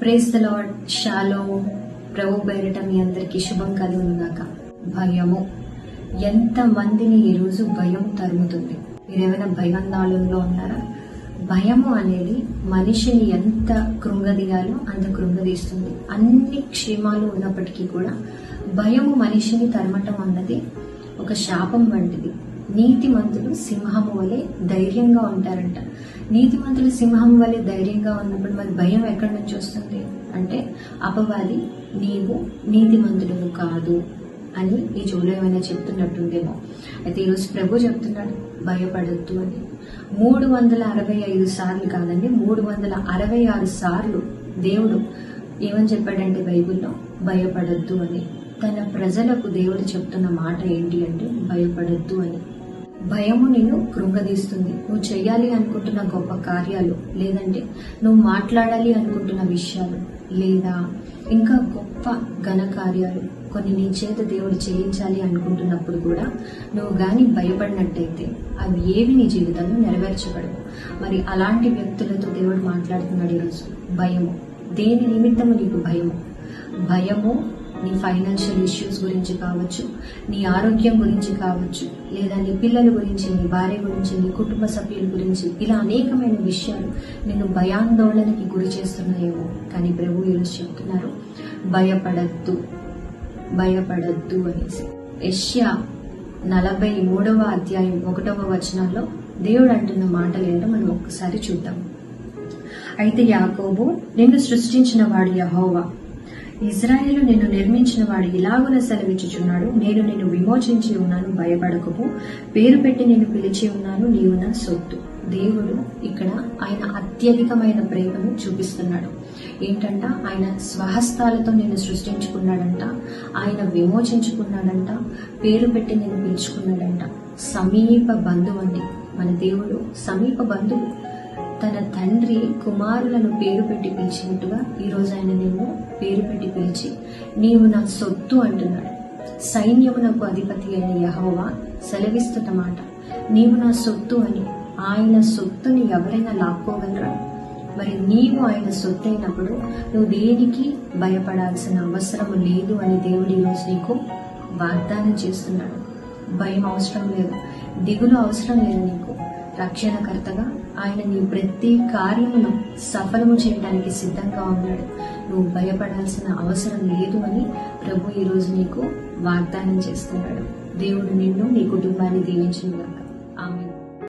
Praise the lord. షాలోమ్. ప్రభు పేరిట మీ అందరికీ శుభం కలుగునుగాక. భయము ఎంత మందిని ఈరోజు భయం తరుముతుంది. మీరేమైనా భయాందోళనలో ఉన్నారా? భయము అనేది మనిషిని ఎంత కృంగదీయాలో అంత కృంగదీస్తుంది. అన్ని క్షేమాలు ఉన్నప్పటికీ కూడా భయము మనిషిని తరమటం అన్నది ఒక శాపం వంటిది. నీతిమంతులు సింహము వలె ధైర్యంగా ఉంటారంట. నీతిమంతులు సింహం వలె ధైర్యంగా ఉన్నప్పుడు మరి భయం ఎక్కడి నుంచి వస్తుంది అంటే, అపవాది నీవు నీతిమంతుడు కాదు అని ఈ చెవులో ఏమైనా చెప్తున్నట్టుందేమో. అయితే ఈరోజు ప్రభు చెప్తున్నాడు భయపడద్దు అని. 365 సార్లు కాదండి, 366 సార్లు దేవుడు ఏమని చెప్పాడంటే బైబిల్లో, భయపడద్దు అని. తన ప్రజలకు దేవుడు చెప్తున్న మాట ఏంటి అంటే భయపడద్దు అని. భయము నిన్ను కృంగదీస్తుంది. నువ్వు చేయాలి అనుకుంటున్న గొప్ప కార్యాలు, లేదంటే నువ్వు మాట్లాడాలి అనుకుంటున్న విషయాలు, లేదా ఇంకా గొప్ప ఘన కార్యాలు కొన్ని నీ చేత దేవుడు చేయించాలి అనుకుంటున్నప్పుడు కూడా నువ్వు గాని భయపడినట్టయితే అవి ఏవి నీ జీవితంలో నెరవేర్చబడవు. మరి అలాంటి వ్యక్తులతో దేవుడు మాట్లాడుతున్నాడు ఈరోజు. భయము దేని నిమిత్తము నీకు భయము? భయము నీ ఫైనాన్షియల్ ఇష్యూస్ గురించి కావచ్చు, నీ ఆరోగ్యం గురించి కావచ్చు, లేదా నీ పిల్లల గురించి, నీ భార్య గురించి, నీ కుటుంబ సభ్యుల గురించి, ఇలా అనేకమైన విషయాలు నిన్ను భయాందోళనకి గురి చేస్తున్నాయేమో. కానీ ప్రభు ఈరోజు చెప్తున్నారు భయపడద్దు, భయపడద్దు అనేసి. యెషయా 43వ అధ్యాయం 1వ వచనంలో దేవుడు అంటున్న మాటలు ఏంటో మనం ఒక్కసారి చూద్దాం. అయితే యాకోబు నిన్ను సృష్టించిన వాడు యెహోవా, ఇజ్రాయేలు నిన్ను నిర్మించిన వాడు ఇలాగున సెలవిచ్చుచున్నాడు, నేను నిన్ను విమోచించి ఉన్నాను, భయపడకము, పేరు పెట్టి నిన్ను పిలిచి ఉన్నాను, నీవు నా సొత్తు. దేవుడు ఇక్కడ ఆయన అత్యధికమైన ప్రేమను చూపిస్తున్నాడు. ఏంటంట, ఆయన స్వహస్తాలతో నిన్ను సృష్టించుకున్నాడంట, ఆయన విమోచించుకున్నాడంట, పేరు పెట్టి నిన్ను పిలుచుకున్నాడంట. సమీప బంధువు అండి మన దేవుడు, సమీప బంధువు. తన తండ్రి కుమారులను పేరు పెట్టి పిలిచినట్టుగా ఈరోజు ఆయన నిన్ను పేరు పెట్టి పిలిచి నీవు నా సొత్తు అంటున్నాడు. సైన్యమునకు అధిపతి అయిన యెహోవా సెలవిస్తున్న మాట, నీవు నా సొత్తు అని. ఆయన సొత్తుని ఎవరైనా లాక్కోగలరా? మరి నీవు ఆయన సొత్తు అయినప్పుడు నువ్వు దేనికి భయపడాల్సిన అవసరం లేదు అని దేవుడు ఈరోజు నీకు వాగ్దానం చేస్తున్నాడు. భయం అవసరం లేదు, దిగులు అవసరం లేదు నీకు. రక్షణకర్తగా ఆయన నీ ప్రతి కార్యమును సఫలము చేయడానికి సిద్ధంగా ఉన్నాడు. నువ్వు భయపడాల్సిన అవసరం లేదు అని ప్రభు ఈరోజు నీకు వాగ్దానం చేస్తున్నాడు. దేవుడు నిన్ను, నీ కుటుంబాన్ని దీవించును గాక.